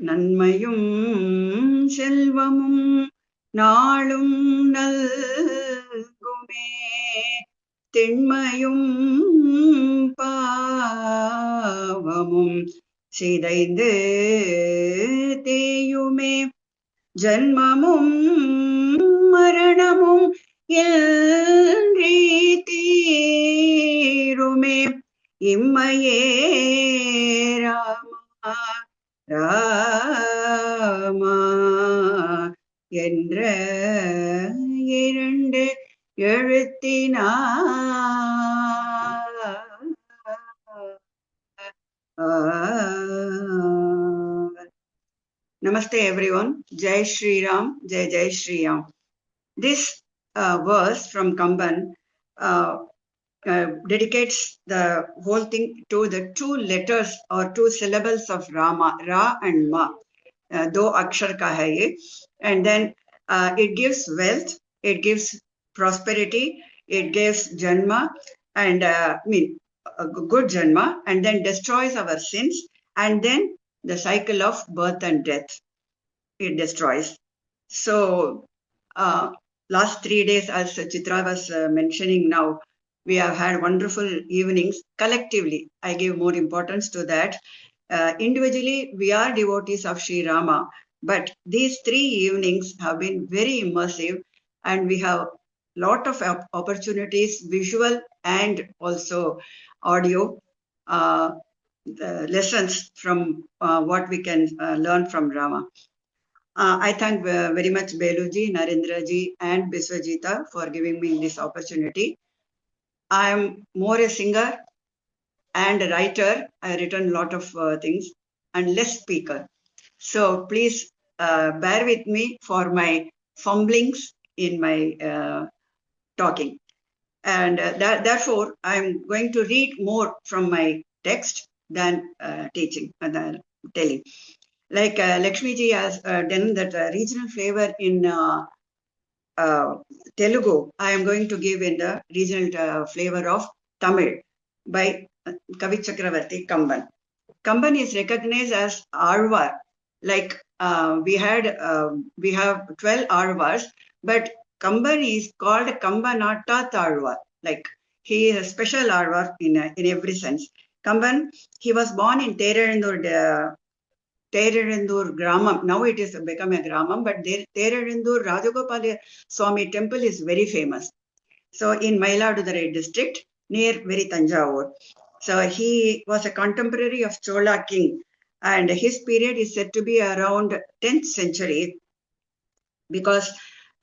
நன்மையும் செல்வமும் நாளும் நல்குமே திண்மையும் பாவமும் சிதைந்து தேயுமே ஜன்மமும் மரணமும் இன்றி தீருமே இம்மையே ராமா ராமா என்ற இரண்டு எழுத்தினார். Namaste everyone. Jai Shri Ram, Jai Jai Shri Ram. This verse from Kamban dedicates the whole thing to the two letters or two syllables of Rama, Ra and Ma. Do akshar ka hai ye. And then it gives wealth, it gives prosperity, it gives janma and a good janma, and then destroys our sins, and then the cycle of birth and death it destroys. So last 3 days, as Chitra was mentioning now, we have had wonderful evenings collectively. I give more importance to that. Individually, we are devotees of Sri Rama, but these 3 evenings have been very immersive, and we have lot of opportunities, visual and also audio lessons from what we can learn from Rama. I thank very much Beluji, Narendraji and Biswajita for giving me this opportunity. I am more a singer and a writer. I have written a lot of things and less speaker. So please bear with me for my fumblings in my talking. And therefore, I am going to read more from my text than teaching and telling. Like Lakshmi ji has done that regional flavor in Telugu, I am going to give in the regional flavor of Tamil by Kavi Chakravarti Kamban. Kamban is recognized as Alvar. Like we have 12 Alvars, but Kamban is called Kambanatta Alvar. Like he is a special Alvar in every sense. Kamban, he was born in Terendur Gramam. Now it is become a Gramam, but Terendur Rajagopala Swami temple is very famous. So in Mayiladuthurai district, near very Tanjavur. So he was a contemporary of Chola king, and his period is said to be around 10th century, because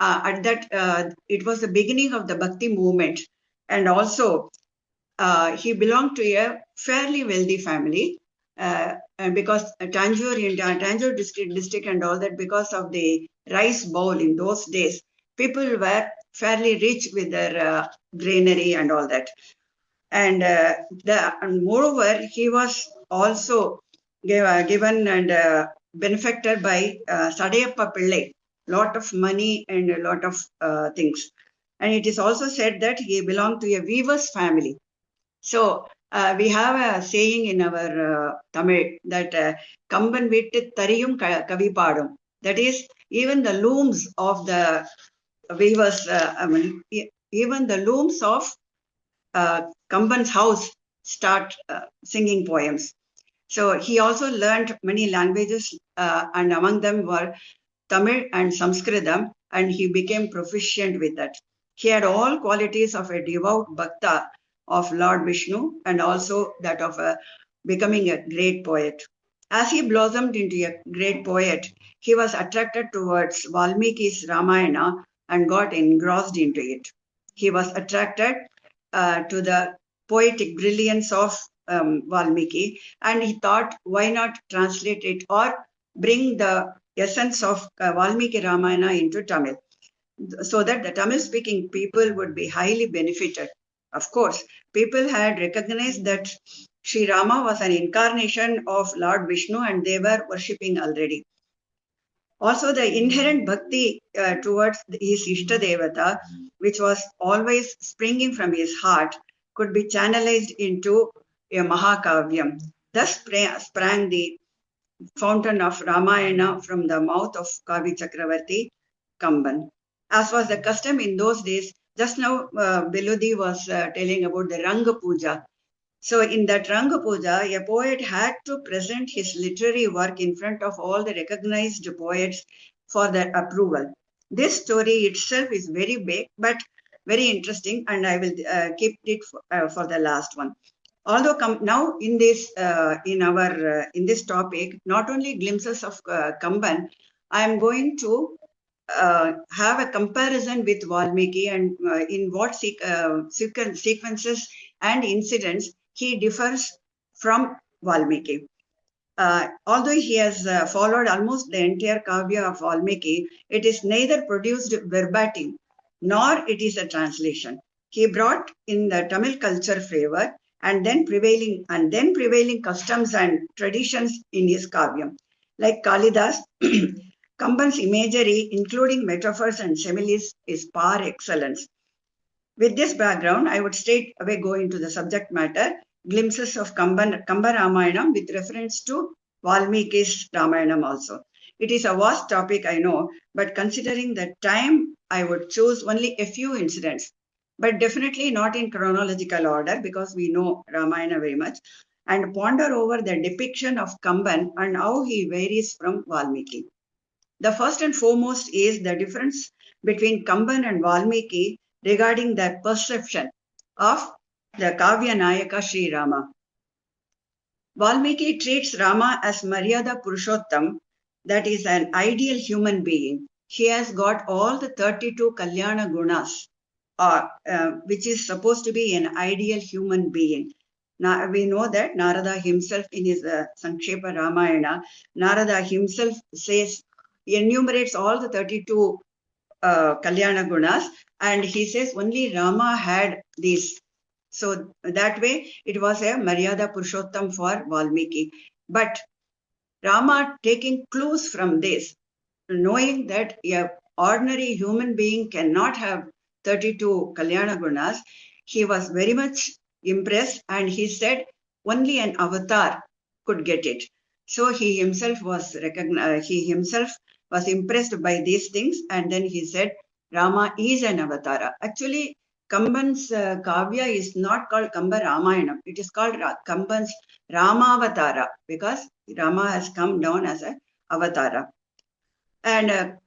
at that it was the beginning of the bhakti movement, and also he belonged to a fairly wealthy family. And because Tanjore district and all that, because of the rice bowl in those days, people were fairly rich with their granary and all that. And moreover, he was also given and benefactor by Sadayappa Pillai, lot of money and a lot of things. And it is also said that he belonged to a weaver's family. So we have a saying in our Tamil that Kamban vittu thariyum kavi paadum. That is, even the looms of the weavers, even the looms of Kamban's house start singing poems. So he also learned many languages, and among them were Tamil and Sanskritam, and he became proficient with that. He had all qualities of a devout bhakta of Lord Vishnu, and also that of becoming a great poet. As he blossomed into a great poet, he was attracted towards Valmiki's Ramayana and got engrossed into it. He was attracted to the poetic brilliance of Valmiki, and he thought, why not translate it or bring the essence of Valmiki Ramayana into Tamil, so that the Tamil-speaking people would be highly benefited. Of course, people had recognized that Sri Rama was an incarnation of Lord Vishnu, and they were worshipping already. Also, the inherent bhakti towards his Ishta Devata, which was always springing from his heart, could be channelized into a Mahakavyam. Thus sprang the fountain of Ramayana from the mouth of Kavi Chakravarti, Kamban. As was the custom in those days, just now Beludi was telling about the Ranga Puja. So in that Ranga Puja, a poet had to present his literary work in front of all the recognized poets for their approval. This story itself is very big, but very interesting, and I will keep it for the last one. Although now in this in this topic, not only glimpses of Kamban, I am going to have a comparison with Valmiki and in what sequences and incidents he differs from Valmiki. Although he has followed almost the entire Kavya of Valmiki, it is neither produced verbatim nor it is a translation. He brought in the Tamil culture flavor and then prevailing customs and traditions in his Kavyam. Like Kalidas, Kamban's imagery, including metaphors and similes, is par excellence. With this background, I would straight away go into the subject matter, glimpses of Kamba Ramayanam with reference to Valmiki's Ramayanam also. It is a vast topic, I know, but considering the time, I would choose only a few incidents, but definitely not in chronological order because we know Ramayana very much, and ponder over the depiction of Kamban and how he varies from Valmiki. The first and foremost is the difference between Kamban and Valmiki regarding their perception of the Kavya Nayaka Sri Rama. Valmiki treats Rama as Maryada Purushottam, that is an ideal human being. He has got all the 32 Kalyana Gunas, which is supposed to be an ideal human being. Now, we know that Narada himself in his Sankshepa Ramayana, Narada himself enumerates all the 32 Kalyana Gunas, and he says only Rama had these. So that way it was a Maryada Purushottam for Valmiki. But Rama taking clues from this, knowing that an ordinary human being cannot have 32 Kalyana Gunas, he was very much impressed and he said only an avatar could get it. So he himself was impressed by these things, and then he said Rama is an avatara. Actually, Kamban's Kavya is not called Kamba Ramayanam. It is called Kamban's Ramavatara because Rama has come down as an avatara. And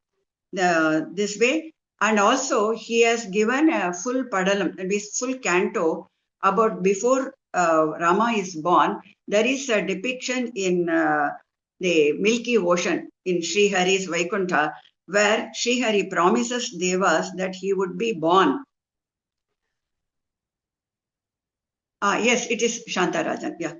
this way, and also he has given a full padalam, that is full canto about before Rama is born. There is a depiction in the Milky Ocean in Sri Hari's Vaikuntha, where Sri Hari promises Devas that he would be born. Yes, it is Shantha Rajan. Yeah.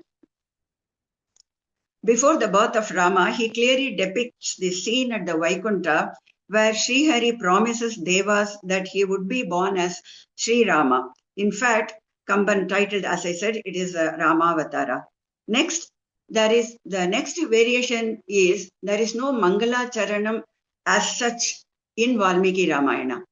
Before the birth of Rama, he clearly depicts the scene at the Vaikuntha where Sri Hari promises Devas that he would be born as Sri Rama. In fact, Kamban titled, as I said, it is a Ramavatara. Next, the next variation is there is no Mangala Charanam as such in Valmiki Ramayana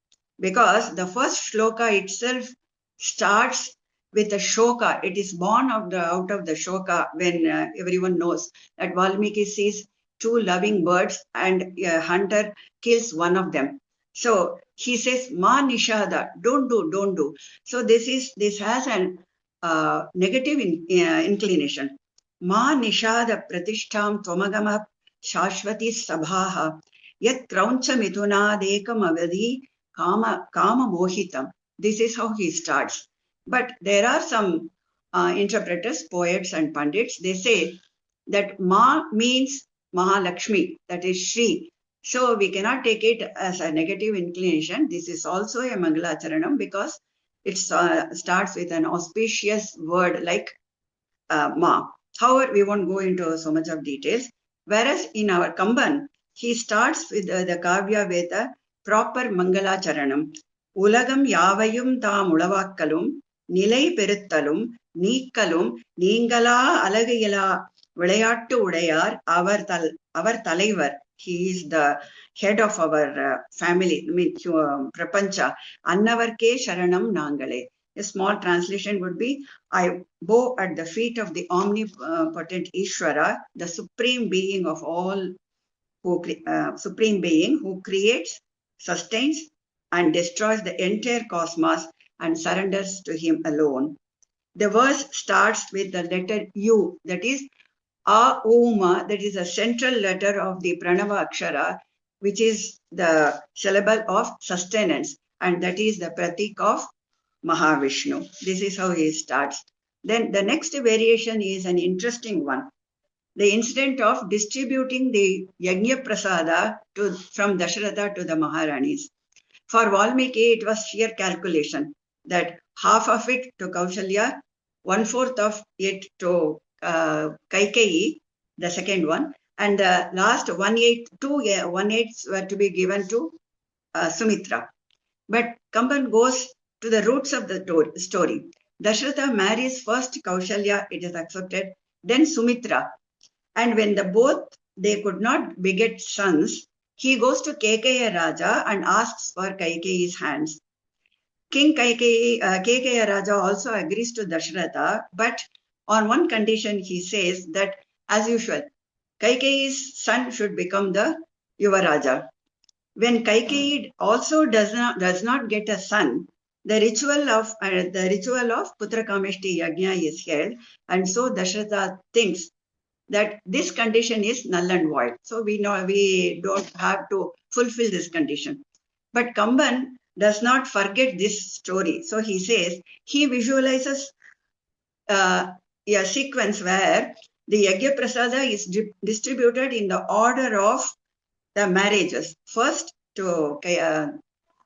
because the first shloka itself starts with a shoka. It is born out of the shoka when everyone knows that Valmiki sees two loving birds and a hunter kills one of them. So he says, Ma Nishada, don't do. So this has an negative inclination. Ma Nishada Pratishtham Tvamagama Shashvati Sabhaha Yat Krauncha Mithunadekam Avadhi Kama Mohitam. This is how he starts. But there are some interpreters, poets and pandits, they say that Ma means Mahalakshmi, that is Shri. So we cannot take it as a negative inclination. This is also a Mangalacharanam because it starts with an auspicious word like Ma. However, we won't go into so much of details. Whereas in our Kamban, he starts with the Kavya with a proper Mangalacharanam. Ulagam Yavayum Tam Ulavakkalum, Nilai Peruttalum, Neekkalum, Neengala Alagayala, Vilayattu Udayar, our Talaivar. He is the head of our family, Prapancha. Annavarke Sharanam Nangale. A small translation would be, I bow at the feet of the omnipotent Ishvara, the supreme being of all, supreme being who creates, sustains, and destroys the entire cosmos and surrenders to him alone. The verse starts with the letter U, that is A-U-Ma, that is a central letter of the Pranava Akshara, which is the syllable of sustenance, and that is the pratik of Mahavishnu. This is how he starts. Then the next variation is an interesting one. The incident of distributing the Yajna Prasada from Dasharatha to the Maharanis. For Valmiki, it was sheer calculation that half of it to Kaushalya, 1/4 of it to Kaikeyi, the second one, and the last 1/8 were to be given to Sumitra. But Kamban goes to the roots of the story. Dasharatha marries first Kaushalya, it is accepted, then Sumitra. And when they could not beget sons, he goes to Kekeya Raja and asks for Kaikeyi's hands. King Kekeya Raja also agrees to Dasharatha, but on one condition he says that, as usual, Kaikeyi's son should become the Yuvaraja. When Kaikeyi also does not get a son, the ritual of Putra Kameshti Yajna is held, and so Dasharatha thinks that this condition is null and void. So we don't have to fulfill this condition. But Kamban does not forget this story. So he says he visualizes a sequence where the Yajna Prasada is distributed in the order of the marriages. First to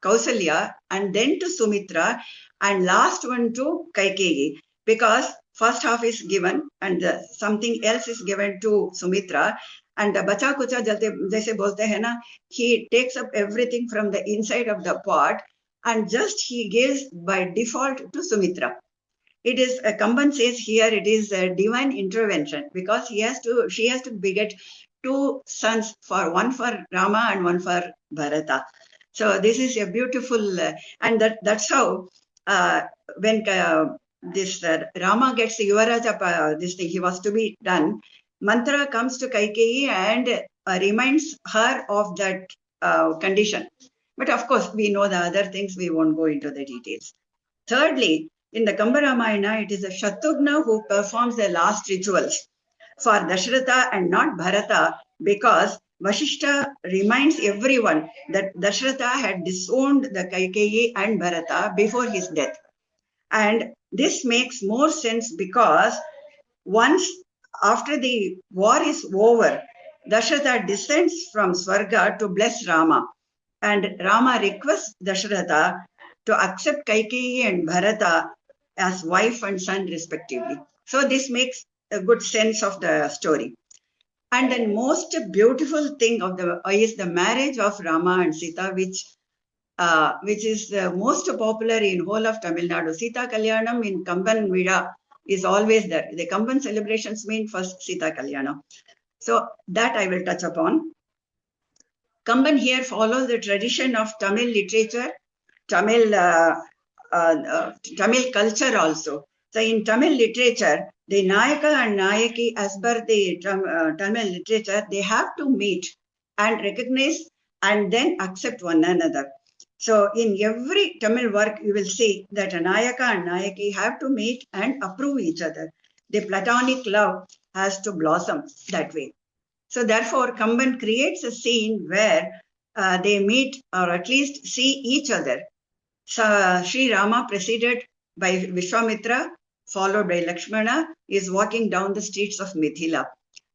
Kausalya, and then to Sumitra, and last one to Kaikeyi, because first half is given and something else is given to Sumitra, and the bacha kucha jaise bolte hai na, he takes up everything from the inside of the pot and just he gives by default to Sumitra. It is, Kamban says here, it is a divine intervention, because she has to beget 2 sons, one for Rama and one for Bharata. So this is a beautiful, and that's how when this Rama gets the Yuvaraja, this thing, he was to be done, mantra comes to Kaikeyi and reminds her of that condition. But of course, we know the other things, we won't go into the details. Thirdly, in the Kamba Ramayana, it is a Shatrughna who performs the last rituals for Dasharatha and not Bharata, because Vasishta reminds everyone that Dasharatha had disowned the Kaikeyi and Bharata before his death. And this makes more sense because once after the war is over, Dasharatha descends from Swarga to bless Rama. And Rama requests Dasharatha to accept Kaikeyi and Bharata as wife and son respectively. So this makes a good sense of the story. And the most beautiful thing is the marriage of Rama and Sita, which is the most popular in whole of Tamil Nadu. Sita Kalyanam in Kamban Vida is always there. The Kamban celebrations mean first Sita Kalyanam. So that I will touch upon. Kamban here follows the tradition of Tamil literature, Tamil culture also. So in Tamil literature, the Nayaka and Nayaki, as per the Tamil literature, they have to meet and recognize and then accept one another. So in every Tamil work, you will see that a Nayaka and Nayaki have to meet and approve each other. The platonic love has to blossom that way. So therefore, Kamban creates a scene where they meet or at least see each other. So Sri Rama, preceded by Vishwamitra, followed by Lakshmana, is walking down the streets of Mithila.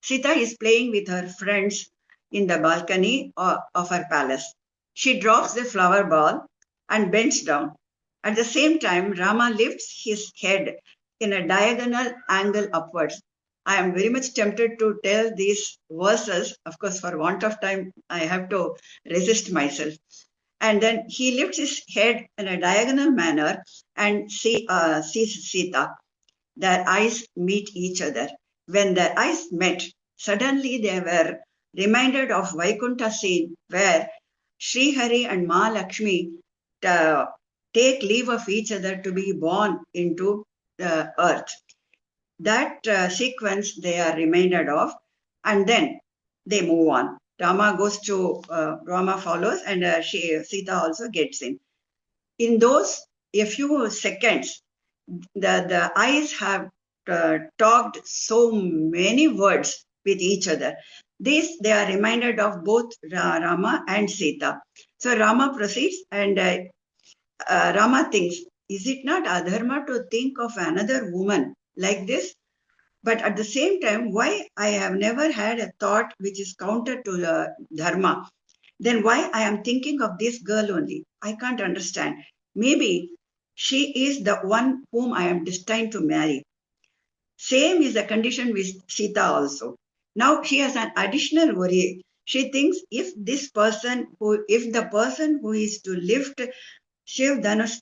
Sita is playing with her friends in the balcony of her palace. She drops the flower ball and bends down. At the same time, Rama lifts his head in a diagonal angle upwards. I am very much tempted to tell these verses. Of course, for want of time, I have to resist myself. And then he lifts his head in a diagonal manner and sees Sita. Their eyes meet each other. When their eyes met, suddenly they were reminded of Vaikuntha scene where Sri Hari and Ma Lakshmi take leave of each other to be born into the earth. That sequence they are reminded of, and then they move on. Rama goes to, Rama follows, and Sita also gets in. In those a few seconds, the eyes have talked so many words with each other. This they are reminded of both Rama and Sita. So Rama proceeds, and Rama thinks, is it not adharma to think of another woman like this? But at the same time, why I have never had a thought which is counter to the dharma? Then why I am thinking of this girl only? I can't understand. Maybe she is the one whom I am destined to marry. Same is the condition with Sita also. Now she has an additional worry. She thinks if the person who is to lift Shiv Dhanush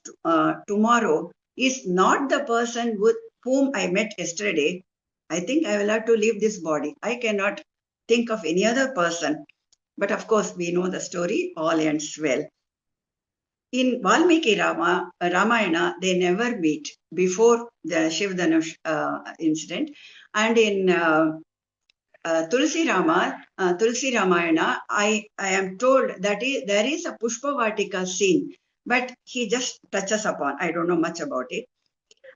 tomorrow is not the person with whom I met yesterday, I think I will have to leave this body. I cannot think of any other person. But of course, we know the story, all ends well. In Valmiki Ramayana, they never meet before the Shiv Dhanush incident. And in Tulsi Ramayana, I am told that there is a Pushpavatika scene, but he just touches upon. I don't know much about it.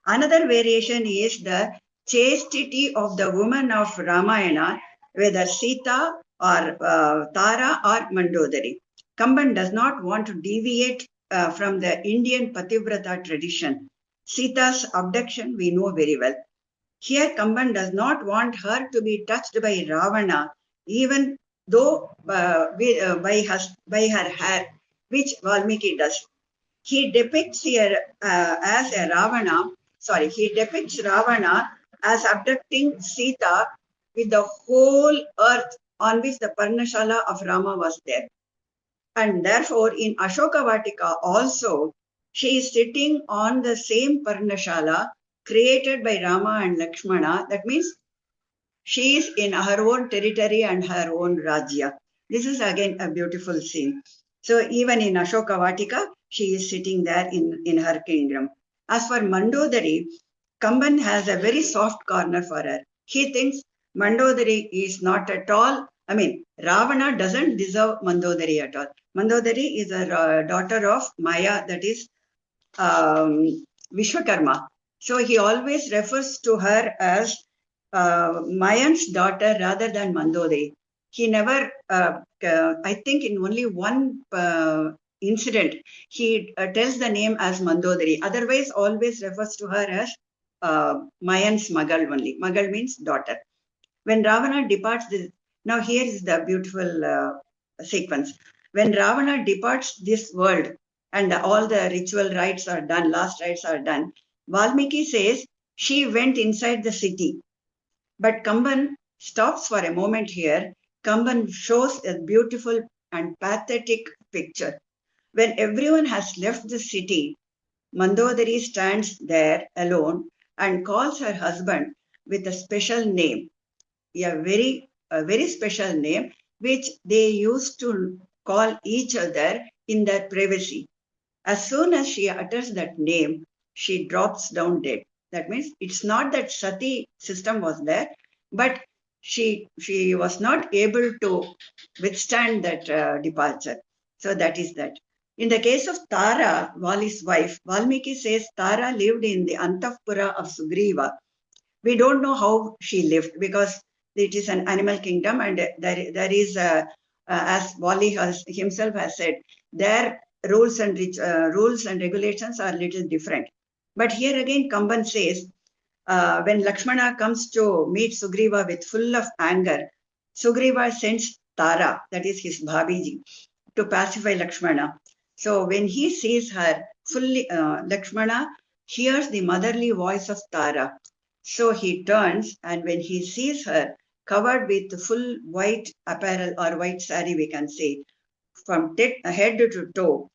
Another variation is the chastity of the woman of Ramayana, whether Sita or Tara or Mandodari. Kamban does not want to deviate from the Indian Pativrata tradition. Sita's abduction we know very well. Here Kamban does not want her to be touched by Ravana, even though by her hair, which Valmiki does. He depicts here as a Ravana, he depicts Ravana as abducting Sita with the whole earth on which the Parnashala of Rama was there. And therefore, in Ashoka Vatika also, she is sitting on the same Parnashala created by Rama and Lakshmana. That means she is in her own territory and her own Rajya. This is again a beautiful scene. So even in Ashoka Vatika, she is sitting there in her kingdom. As for Mandodari, Kamban has a very soft corner for her. He thinks Mandodari is not at all, Ravana doesn't deserve Mandodari at all. Mandodari is a daughter of Maya, that is Vishwakarma. So he always refers to her as Mayan's daughter rather than Mandodari. He never, I think in only one incident, he tells the name as Mandodari. Otherwise, always refers to her as Mayan's Magal only. Magal means daughter. When Ravana departs, now here is the beautiful sequence. When Ravana departs this world and all the ritual rites are done, last rites are done, Valmiki says she went inside the city. But Kamban stops for a moment here. Kamban shows a beautiful and pathetic picture. When everyone has left the city, Mandodari stands there alone and calls her husband with a special name, a very special name, which they used to call each other in their privacy. As soon as she utters that name, she drops down dead. That means it's not that Sati system was there, but she was not able to withstand that departure. So that is that. In the case of Tara, Vali's wife, Valmiki says Tara lived in the Antapura of Sugriva. We don't know how she lived because it is an animal kingdom, and there is, as Vali himself has said, their rules and regulations are little different. But here again, Kamban says, when Lakshmana comes to meet Sugriva with full of anger, Sugriva sends Tara, that is his Bhabiji, to pacify Lakshmana. So when he sees her, Lakshmana hears the motherly voice of Tara. So he turns, and when he sees her covered with full white apparel or white sari, we can say, from head to toe,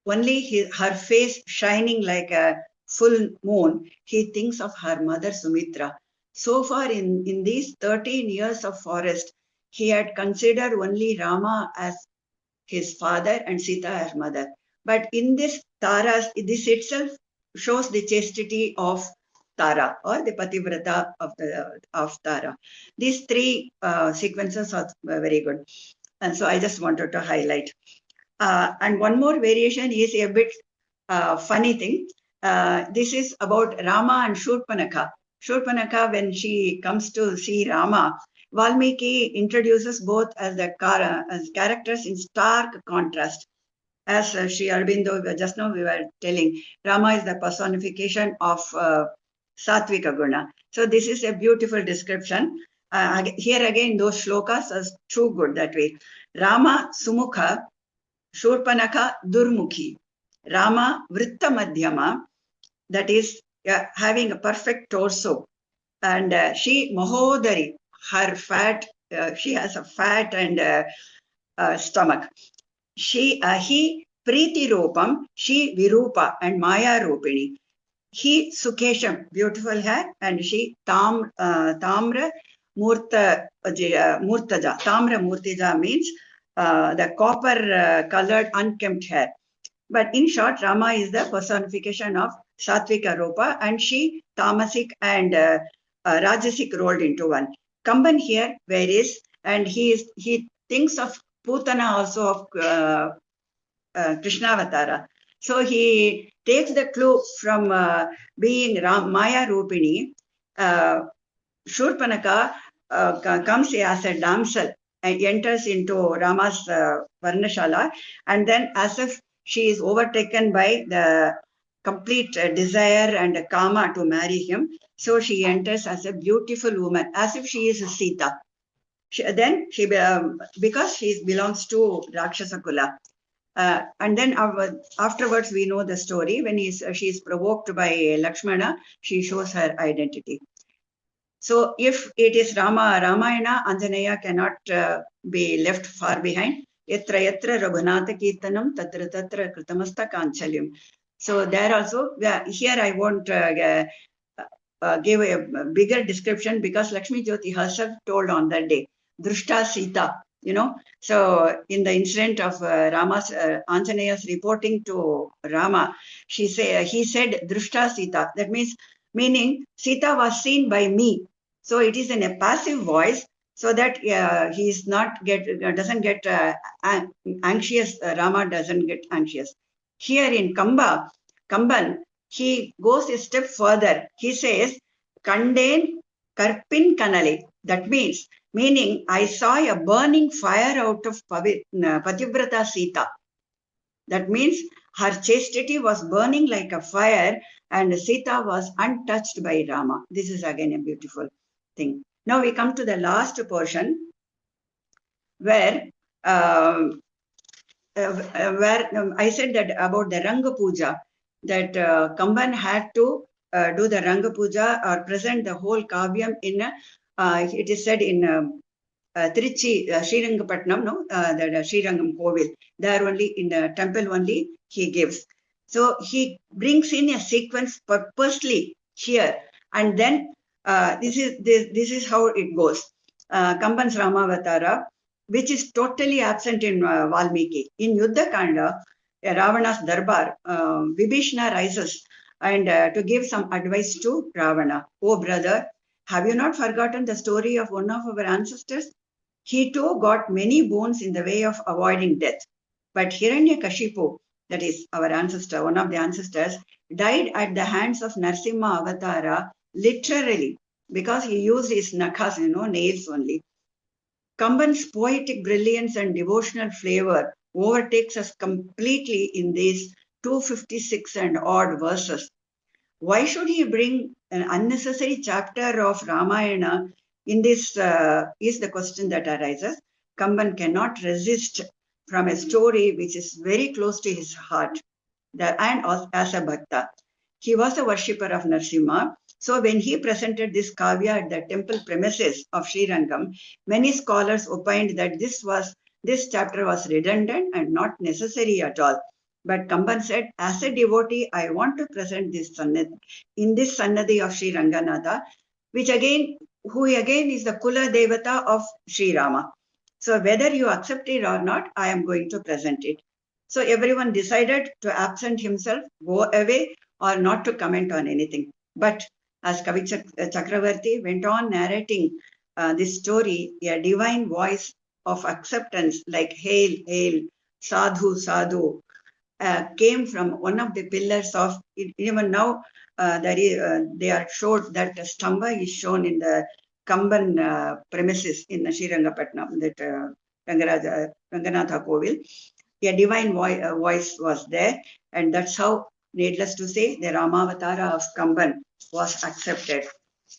only her face shining like a full moon, he thinks of her mother Sumitra. So far in these 13 years of forest, he had considered only Rama as his father and Sita as mother. But in this Taras, this itself shows the chastity of Tara, or the Pativrata of Tara. These three sequences are very good. And so I just wanted to highlight. And one more variation is a bit funny thing. This is about Rama and Shurpanakha. Shurpanakha, when she comes to see Rama, Valmiki introduces both as characters in stark contrast. As Sri Aurobindo just now we were telling, Rama is the personification of Satvika Guna. So this is a beautiful description. Here again, those shlokas are too good that way. Rama Sumukha, Shurpanakha Durmukhi. Rama Vritta Madhyama, that is having a perfect torso. And she Mahodari, her fat, she has a fat and stomach. He Priti Ropam, she Virupa and Maya Ropini. He Sukesham, beautiful hair, and she Tamra Murtaja. Tamra Murtaja means the copper colored unkempt hair. But in short, Rama is the personification of Satvika Rupa, and she Tamasic and Rajasic rolled into one. Kamban here, where is, and he thinks of Putana also of Krishnavatara. So he takes the clue from being Maya Rupini. Shurpanaka comes as a damsel and enters into Rama's Varnashala, and then as if she is overtaken by the complete desire and kama to marry him, so she enters as a beautiful woman, as if she is Sita. Because she belongs to Rakshasa Kula. And then afterwards we know the story. When she is provoked by Lakshmana, she shows her identity. So if it is Ramayana, Anjaneya cannot be left far behind. Yatra yatra Raghunatha Kirtanam tatra tatra kritamasta kanchalyam. So there also, here I won't give a bigger description because Lakshmi Jyoti herself told on that day, Drushta Sita, So in the incident of Anjaneya's reporting to Rama, he said Drushta Sita. That meaning Sita was seen by me. So it is in a passive voice, so that he is doesn't get anxious. Rama doesn't get anxious. Here in Kamban, he goes a step further. He says, Kanden Karpin Kanale. That meaning I saw a burning fire out of Pativrata Sita. That means her chastity was burning like a fire and Sita was untouched by Rama. This is again a beautiful thing. Now we come to the last portion where I said that about the Ranga Puja, that Kamban had to do the Ranga Puja or present the whole Kavyam in, it is said in Trichy, Srirangapatnam, the Srirangam Kovil, there only in the temple only he gives. So he brings in a sequence purposely here, and then this is how it goes. Kamban's Ramavatara, which is totally absent in Valmiki. In Yuddha Kanda, Ravana's Darbar, Vibhishana rises and to give some advice to Ravana. Oh brother, have you not forgotten the story of one of our ancestors? He too got many boons in the way of avoiding death. But Hiranyakashipu, that is our ancestor, one of the ancestors, died at the hands of Narasimha Avatara, literally, because he used his nakhas, nails only. Kamban's poetic brilliance and devotional flavor overtakes us completely in these 256 and odd verses. Why should he bring an unnecessary chapter of Ramayana in this is the question that arises. Kamban cannot resist from a story which is very close to his heart, and as a bhakta. He was a worshipper of Narasimha. So when he presented this kavya at the temple premises of Srirangam, many scholars opined that this chapter was redundant and not necessary at all. But Kamban said, as a devotee, I want to present this sannadhi, in this sannadhi of Sri Ranganatha, who again is the Kula Devata of Sri Rama. So whether you accept it or not, I am going to present it. So everyone decided to absent himself, go away, or not to comment on anything. But as Kavi Chakravarti went on narrating this story, a divine voice of acceptance like hail, hail, sadhu, sadhu, came from one of the pillars of, even now, they are showed that Stamba is shown in the Kamban premises in Srirangapatnam, that Ranganatha Kovil. A divine voice was there, and that's how, needless to say, the Ramavatara of Kamban was accepted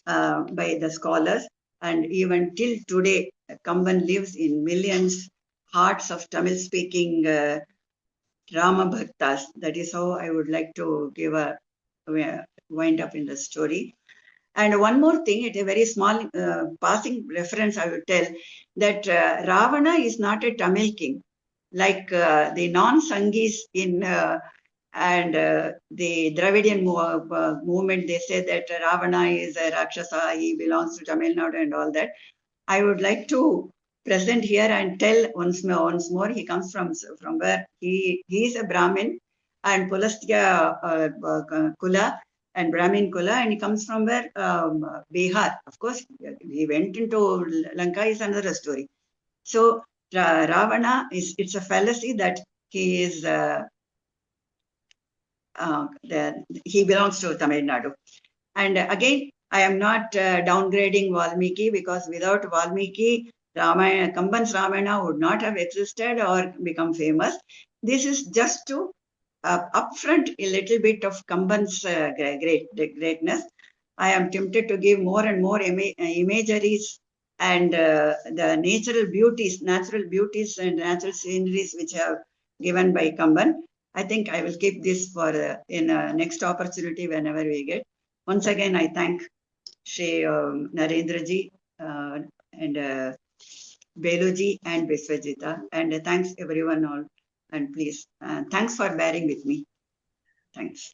by the scholars. And even till today, Kamban lives in millions hearts of Tamil-speaking Rama Bhaktas. That is how I would like to give a wind up in the story. And one more thing, at a very small passing reference, I will tell that Ravana is not a Tamil king. Like the non-Sangis in and the Dravidian movement, they say that Ravana is a Rakshasa, he belongs to Tamil Nadu and all that. I would like to present here and tell once more, he comes from where he is a Brahmin and Pulastya Kula and Brahmin Kula, and he comes from where Bihar. Of course, he went into Lanka is another story. So Ravana it's a fallacy that he is he belongs to Tamil Nadu. And again, I am not downgrading Valmiki, because without Valmiki, Kamban's Ramayana would not have existed or become famous. This is just to upfront a little bit of Kamban's greatness. I am tempted to give more and more imageries and the natural beauties and natural sceneries which are given by Kamban. I think I will keep this for in next opportunity whenever we get. Once again, I thank Shri Narendraji and Beluji and Viswajita, and thanks everyone all. And please, thanks for bearing with me. Thanks.